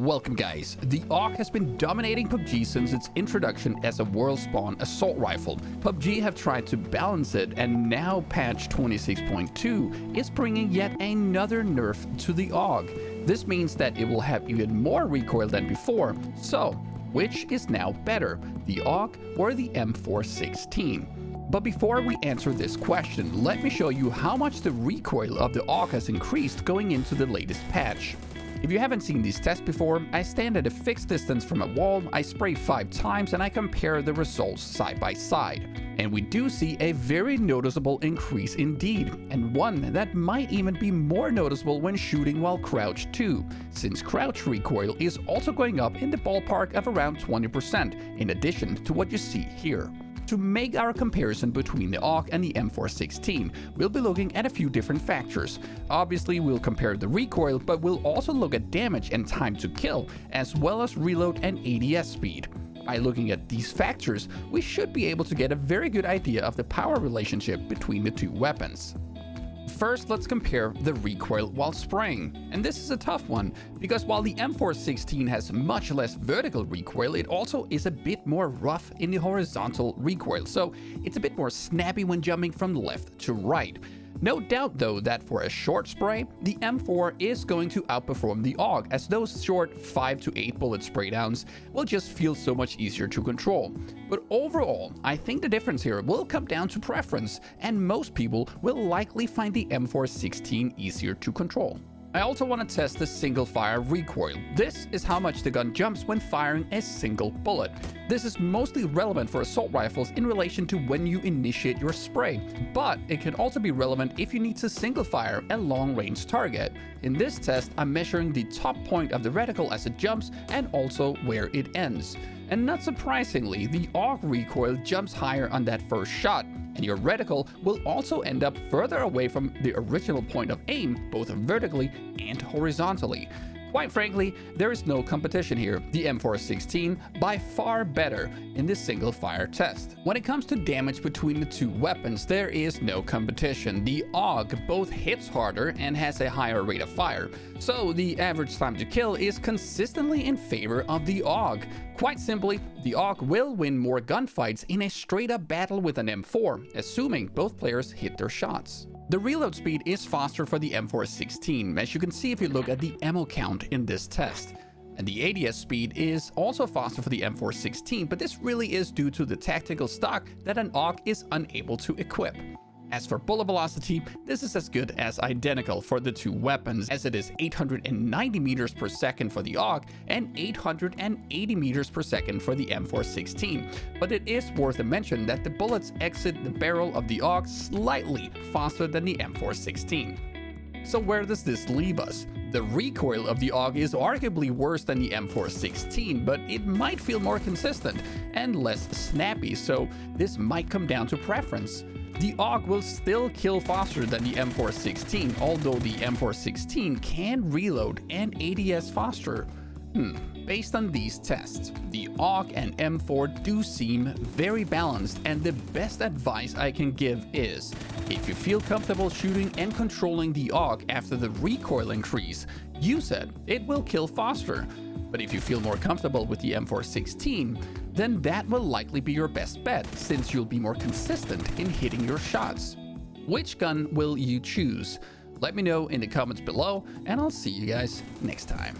Welcome guys, the AUG has been dominating PUBG since its introduction as a world spawn assault rifle. PUBG have tried to balance it, and now patch 26.2 is bringing yet another nerf to the AUG. This means that it will have even more recoil than before, so which is now better, the AUG or the M416? But before we answer this question, let me show you how much the recoil of the AUG has increased going into the latest patch. If you haven't seen these tests before, I stand at a fixed distance from a wall, I spray 5 times, and I compare the results side by side. And we do see a very noticeable increase indeed, and one that might even be more noticeable when shooting while crouched too, since crouch recoil is also going up in the ballpark of around 20%, in addition to what you see here. To make our comparison between the AUG and the M416, we'll be looking at a few different factors. Obviously, we'll compare the recoil, but we'll also look at damage and time to kill, as well as reload and ADS speed. By looking at these factors, we should be able to get a very good idea of the power relationship between the two weapons. First, let's compare the recoil while spraying. And this is a tough one, because while the M416 has much less vertical recoil, it also is a bit more rough in the horizontal recoil, so it's a bit more snappy when jumping from left to right. No doubt though that for a short spray, the M4 is going to outperform the AUG, as those short 5 to 8 bullet spray downs will just feel so much easier to control. But overall, I think the difference here will come down to preference, and most people will likely find the M416 easier to control. I also want to test the single fire recoil. This is how much the gun jumps when firing a single bullet. This is mostly relevant for assault rifles in relation to when you initiate your spray, but it can also be relevant if you need to single fire a long range target. In this test, I'm measuring the top point of the reticle as it jumps and also where it ends. And not surprisingly, the AUG recoil jumps higher on that first shot, and your reticle will also end up further away from the original point of aim, both vertically and horizontally. Quite frankly, there is no competition here. The M416 by far better in this single fire test. When it comes to damage between the two weapons, there is no competition. The AUG both hits harder and has a higher rate of fire, so the average time to kill is consistently in favor of the AUG. Quite simply, the AUG will win more gunfights in a straight-up battle with an M4, assuming both players hit their shots. The reload speed is faster for the M416, as you can see if you look at the ammo count in this test. And the ADS speed is also faster for the M416, but this really is due to the tactical stock that an AUG is unable to equip. As for bullet velocity, this is as good as identical for the two weapons, as it is 890 meters per second for the AUG and 880 meters per second for the M416. But it is worth a mention that the bullets exit the barrel of the AUG slightly faster than the M416. So where does this leave us? The recoil of the AUG is arguably worse than the M416, but it might feel more consistent and less snappy, so this might come down to preference. The AUG will still kill faster than the M416, although the M416 can reload and ADS faster. Based on these tests, the AUG and M4 do seem very balanced, and the best advice I can give is, if you feel comfortable shooting and controlling the AUG after the recoil increase, use it. It will kill faster. But if you feel more comfortable with the M416, then that will likely be your best bet, since you'll be more consistent in hitting your shots. Which gun will you choose? Let me know in the comments below, and I'll see you guys next time.